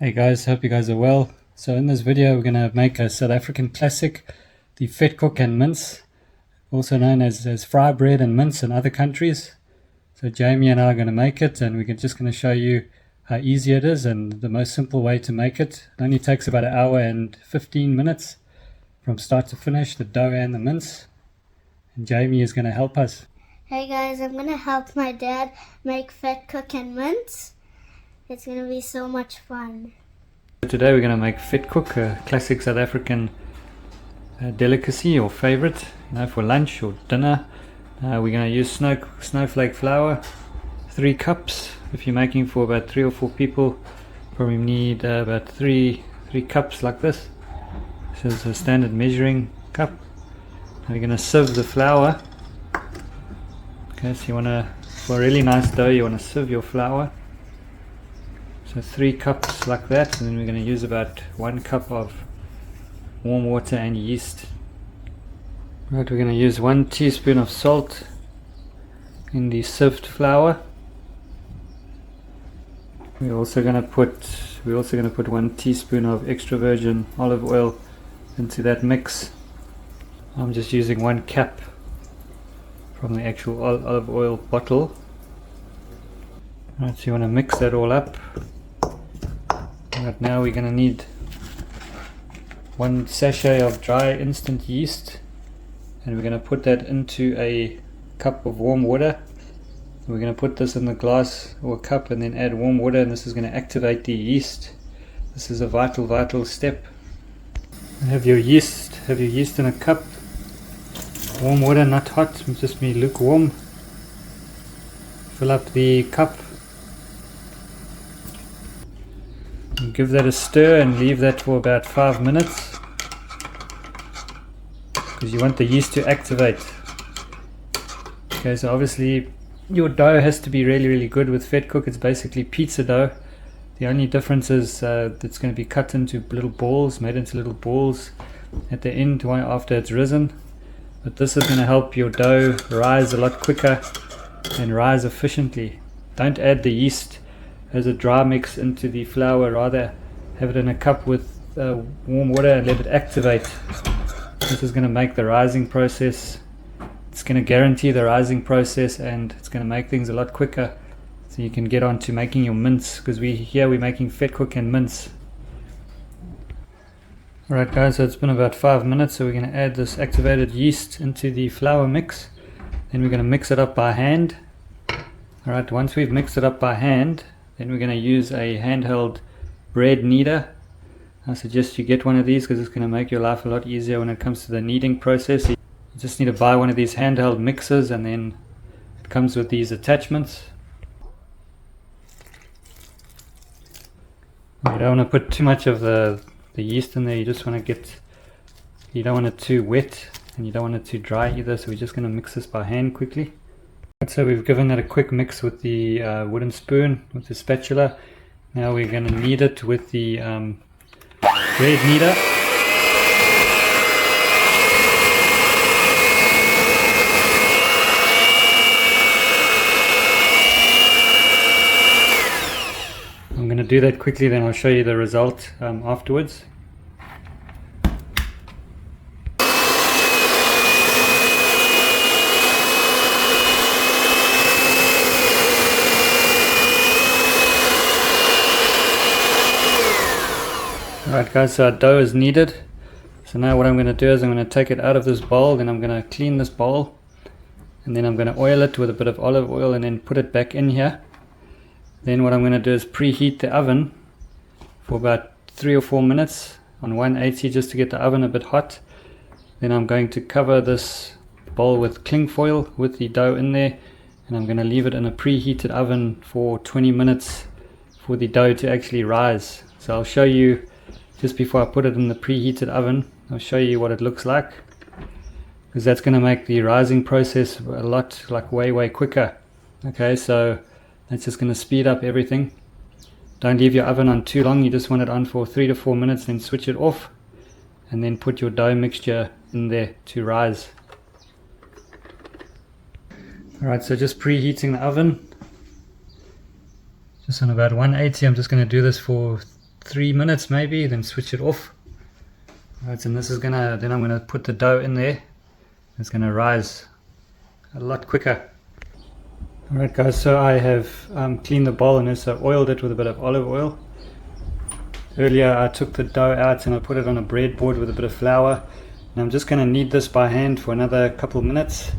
Hey guys, hope you guys are well. So in this video we're going to make a South African classic, the Vetkoek and mince, also known as Frybread and mince in other countries. So Jamie and I are going to make it, and we're just going to show you how easy it is and the most simple way to make it. It only takes about an hour and 15 minutes from start to finish, the dough and the mince. And Jamie is going to help us. Hey guys, I'm going to help my dad make Vetkoek and mince. It's going to be so much fun. Today we're going to make Vetkoek, a classic South African delicacy or favorite, for lunch or dinner. We're going to use snowflake flour, 3 cups. If you're making for about 3 or 4 people, probably need about 3 cups like this. This is a standard measuring cup. Now we're going to sieve the flour. Okay, so you want to, for a really nice dough, you want to sieve your flour. So 3 cups like that, and then we're going to use about 1 cup of warm water and yeast. Right, we're going to use 1 teaspoon of salt in the sieved flour. We're also going to put 1 teaspoon of extra virgin olive oil into that mix. I'm just using 1 cap from the actual olive oil bottle. Right, so you want to mix that all up. Right, now we're going to need 1 sachet of dry instant yeast, and we're going to put that into a cup of warm water. We're going to put this in the glass or cup and then add warm water, and this is going to activate the yeast. This is a vital step. Have your yeast in a cup. Warm water, not hot, just be lukewarm. Fill up the cup. And give that a stir and leave that for about 5 minutes, because you want the yeast to activate. Okay, so obviously your dough has to be really good with Vetkoek. It's basically pizza dough. The only difference is it's going to be cut into little balls, made into little balls at the end after it's risen. But this is going to help your dough rise a lot quicker and rise efficiently. Don't add the yeast as a dry mix into the flour, rather have it in a cup with warm water and let it activate. This is going to make the rising process, it's going to guarantee the rising process, and it's going to make things a lot quicker, so you can get on to making your mince, because we're making Vetkoek and mince. Alright guys, so it's been about 5 minutes, so we're going to add this activated yeast into the flour mix. Then we're going to mix it up by hand. Alright, once we've mixed it up by hand, then we're going to use a handheld bread kneader. I suggest you get one of these, because it's going to make your life a lot easier when it comes to the kneading process. You just need to buy one of these handheld mixers, and then it comes with these attachments. You don't want to put too much of the yeast in there. You just want to you don't want it too wet, and you don't want it too dry either, so we're just going to mix this by hand quickly. So we've given that a quick mix with the wooden spoon, with the spatula. Now we're going to knead it with the bread kneader. I'm going to do that quickly, then I'll show you the result afterwards. Alright guys, so our dough is kneaded. So now what I'm going to do is I'm going to take it out of this bowl, then I'm going to clean this bowl, and then I'm going to oil it with a bit of olive oil and then put it back in here. Then what I'm going to do is preheat the oven for about 3 or 4 minutes on 180, just to get the oven a bit hot. Then I'm going to cover this bowl with cling foil with the dough in there, and I'm going to leave it in a preheated oven for 20 minutes for the dough to actually rise. So I'll show you, just before I put it in the preheated oven, I'll show you what it looks like, because that's going to make the rising process a lot, way quicker. Okay, so that's just going to speed up everything. Don't leave your oven on too long. You just want it on for 3 to 4 minutes, then switch it off, and then put your dough mixture in there to rise. Alright, so just preheating the oven, just on about 180. I'm just going to do this for 3 minutes maybe, then switch it off. Right, and this is gonna, then I'm gonna put the dough in there. It's gonna rise a lot quicker. Alright guys, so I have cleaned the bowl and also oiled it with a bit of olive oil. Earlier I took the dough out and I put it on a breadboard with a bit of flour. And I'm just gonna knead this by hand for another couple of minutes.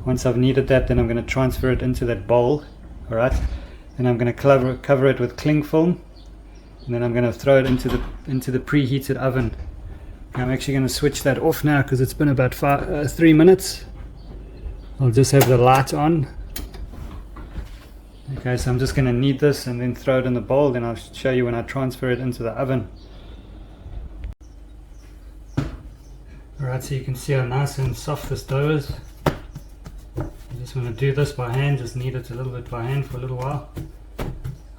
Once I've kneaded that, then I'm gonna transfer it into that bowl. Alright, and I'm gonna cover it with cling film. And then I'm gonna throw it into the preheated oven. I'm actually going to switch that off now because it's been about 3 minutes. I'll just have the light on. Okay, so I'm just going to knead this and then throw it in the bowl, then I'll show you when I transfer it into the oven. Alright, so you can see how nice and soft this dough is. You just want to do this by hand, just knead it a little bit by hand for a little while.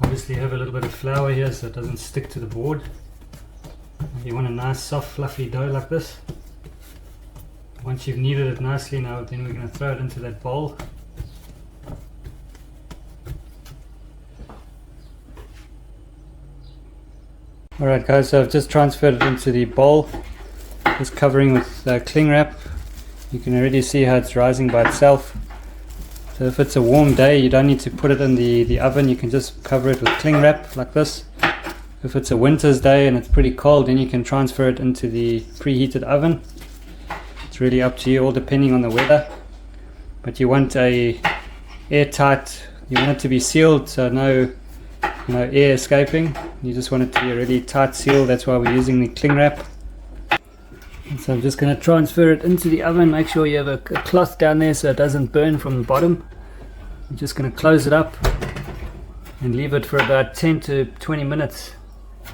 Obviously have a little bit of flour here so it doesn't stick to the board. You want a nice soft fluffy dough like this. Once you've kneaded it nicely, now then we're going to throw it into that bowl. Alright guys, so I've just transferred it into the bowl, just covering with cling wrap. You can already see how it's rising by itself. So if it's a warm day, you don't need to put it in the oven, you can just cover it with cling wrap like this. If it's a winter's day and it's pretty cold, then you can transfer it into the preheated oven. It's really up to you, all depending on the weather. But you want a airtight, you want it to be sealed so no air escaping. You just want it to be a really tight seal, that's why we're using the cling wrap. And so I'm just going to transfer it into the oven. Make sure you have a cloth down there so it doesn't burn from the bottom. I'm just going to close it up and leave it for about 10 to 20 minutes.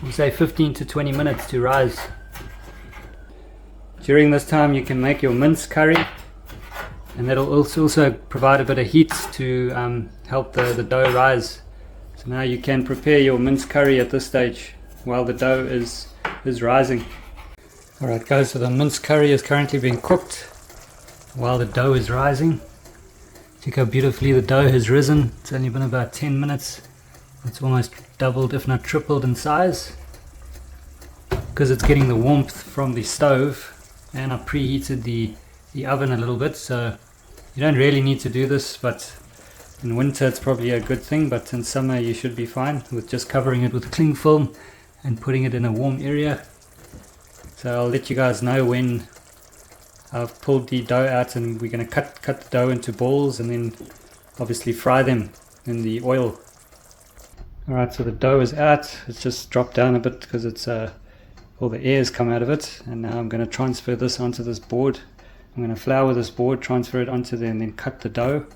We'll say 15 to 20 minutes to rise. During this time you can make your mince curry, and that'll also provide a bit of heat to help the dough rise. So now you can prepare your mince curry at this stage while the dough is rising. Alright guys, so the mince curry is currently being cooked while the dough is rising. Check how beautifully the dough has risen. It's only been about 10 minutes. It's almost doubled if not tripled in size because it's getting the warmth from the stove, and I preheated the oven a little bit, so you don't really need to do this, but in winter it's probably a good thing, but in summer you should be fine with just covering it with cling film and putting it in a warm area. So I'll let you guys know when I've pulled the dough out, and we're going to cut the dough into balls and then obviously fry them in the oil. Alright, so the dough is out. It's just dropped down a bit because it's all the air has come out of it, and now I'm going to transfer this onto this board. I'm going to flour this board, transfer it onto there, and then cut the dough.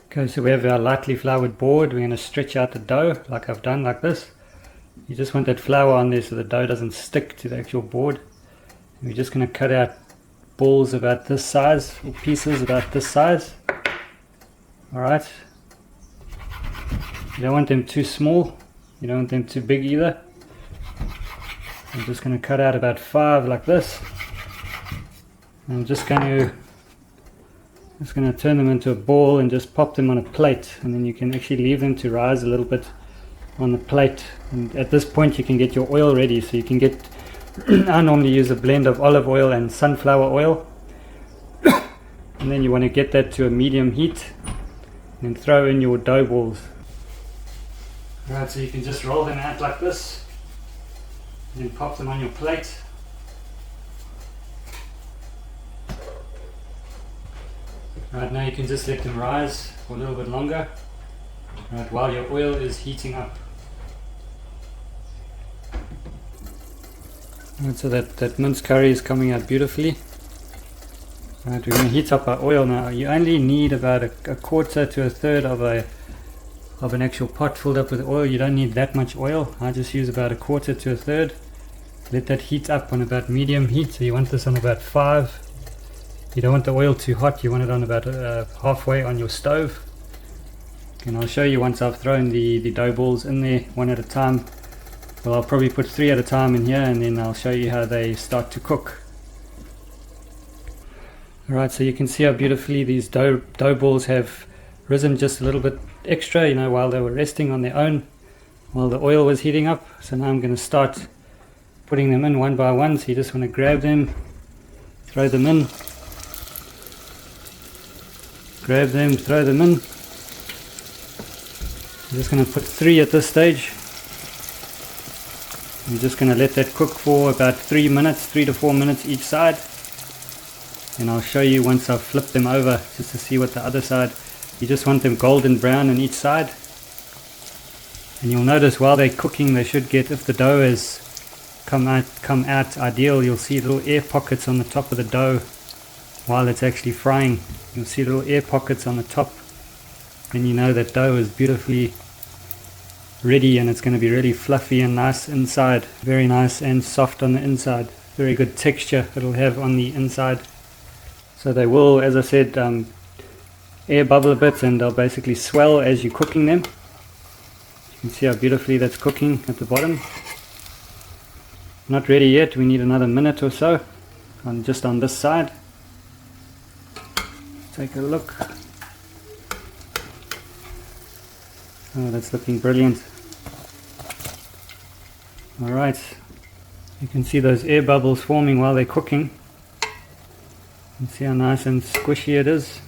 Okay, so we have our lightly floured board. We're going to stretch out the dough like I've done, like this. You just want that flour on there so the dough doesn't stick to the actual board. And we're just going to cut out balls about this size, or pieces about this size. Alright. You don't want them too small, you don't want them too big either. I'm just going to cut out about 5 like this. I'm just going to turn them into a ball and just pop them on a plate, and then you can actually leave them to rise a little bit on the plate. And at this point you can get your oil ready, so you can get I normally use a blend of olive oil and sunflower oil, and then you want to get that to a medium heat and then throw in your dough balls. Right, so you can just roll them out like this and then pop them on your plate. Right, now you can just let them rise for a little bit longer, right, while your oil is heating up. Right, so that mince curry is coming out beautifully. Right, we're going to heat up our oil now. You only need about a quarter to a third of an actual pot filled up with oil. You don't need that much oil. I just use about a quarter to a third. Let that heat up on about medium heat. So you want this on about 5. You don't want the oil too hot. You want it on about halfway on your stove. And I'll show you once I've thrown the dough balls in there one at a time. Well, I'll probably put 3 at a time in here, and then I'll show you how they start to cook. Alright, so you can see how beautifully these dough balls have risen just a little bit extra, while they were resting on their own. while the oil was heating up. So now I'm going to start putting them in one by one. So you just want to grab them, throw them in, grab them, throw them in. I'm just going to put 3 at this stage. I'm just going to let that cook for about 3 minutes, 3 to 4 minutes each side. And I'll show you once I've flipped them over, just to see what the other side. You just want them golden brown on each side. And you'll notice while they're cooking, they should get, if the dough has come out ideal, you'll see little air pockets on the top of the dough while it's actually frying. You'll see little air pockets on the top, and you know that dough is beautifully ready, and it's going to be really fluffy and nice inside. Very nice and soft on the inside. Very good texture it'll have on the inside. So they will, as I said, air bubble a bit, and they'll basically swell as you're cooking them. You can see how beautifully that's cooking at the bottom. Not ready yet, we need another minute or so just on this side. Take a look. Oh, that's looking brilliant. Alright, you can see those air bubbles forming while they're cooking. You can see how nice and squishy it is.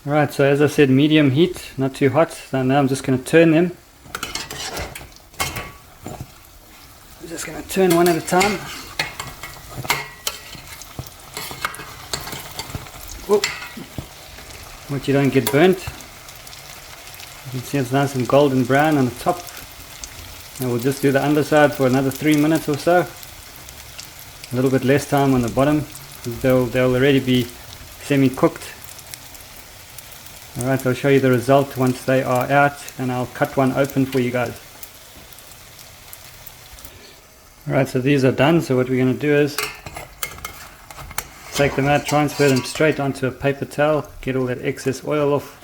Alright, so as I said, medium heat, not too hot. So now I'm just going to turn them. I'm just going to turn one at a time. Whoa. What you don't get burnt. You can see it's nice and golden brown on the top. Now we'll just do the underside for another 3 minutes or so. A little bit less time on the bottom, because they'll already be semi-cooked. Alright, I'll show you the result once they are out, and I'll cut one open for you guys. Alright, so these are done. So what we're going to do is take them out, transfer them straight onto a paper towel, get all that excess oil off.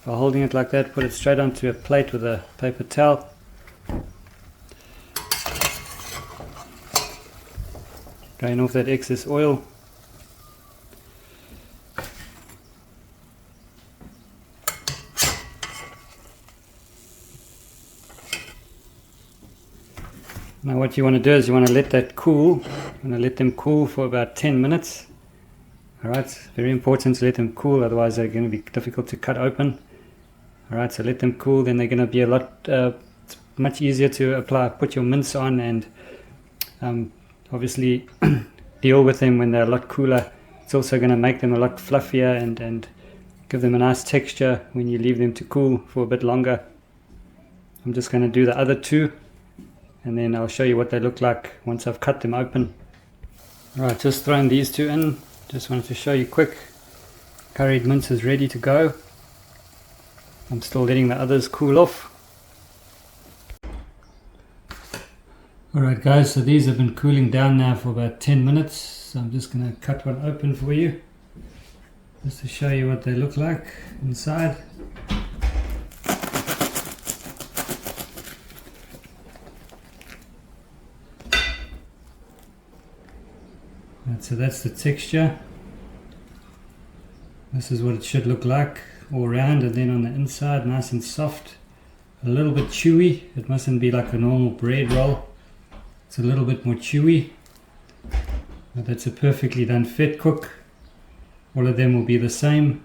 By holding it like that, put it straight onto a plate with a paper towel. Drain off that excess oil. Now what you want to do is you want to let that cool. You want to let them cool for about 10 minutes. Alright, very important to let them cool, otherwise they're going to be difficult to cut open. Alright, so let them cool, then they're going to be a lot much easier to put your mince on, and obviously deal with them when they're a lot cooler. It's also going to make them a lot fluffier and give them a nice texture when you leave them to cool for a bit longer. I'm just going to do the other 2, and then I'll show you what they look like once I've cut them open. Alright, just thrown these 2 in. Just wanted to show you quick. Curried mince is ready to go. I'm still letting the others cool off. Alright guys, so these have been cooling down now for about 10 minutes. So I'm just going to cut one open for you, just to show you what they look like inside. Right, so that's the texture. This is what it should look like all around, and then on the inside, nice and soft, a little bit chewy. It mustn't be like a normal bread roll. It's a little bit more chewy. But that's a perfectly done Vetkoek. All of them will be the same.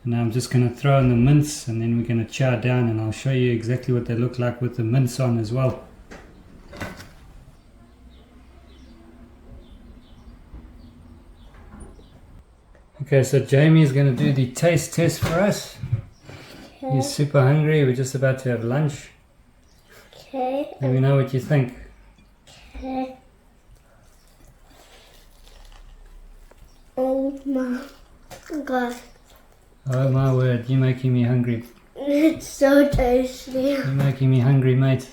And now I'm just going to throw in the mince, and then we're going to chow down, and I'll show you exactly what they look like with the mince on as well. Okay, so Jamie's going to do the taste test for us. Okay. He's super hungry. We're just about to have lunch. Okay. Let me know what you think. Okay. Oh my god. Oh my word, you're making me hungry. It's so tasty. You're making me hungry, mate.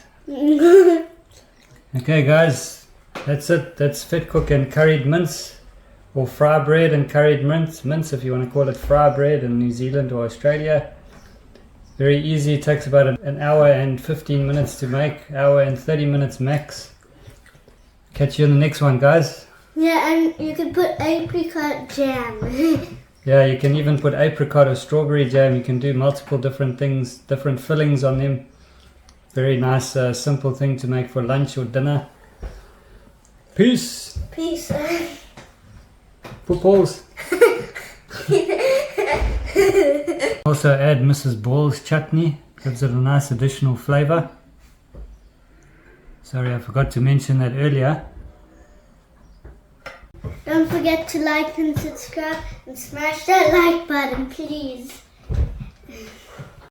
Okay guys, that's it. That's Vetkoek and curried mince. Or Frybread and curried mince, if you want to call it Frybread in New Zealand or Australia. Very easy, it takes about an hour and 15 minutes to make, hour and 30 minutes max. Catch you in the next one, guys. Yeah, and you can put apricot jam. Yeah, you can even put apricot or strawberry jam. You can do multiple different things, different fillings on them. Very nice, simple thing to make for lunch or dinner. Peace. Peace. Footballs. Also add Mrs. Ball's chutney. Gives it a nice additional flavor. Sorry, I forgot to mention that earlier. Don't forget to like and subscribe and smash that like button, please.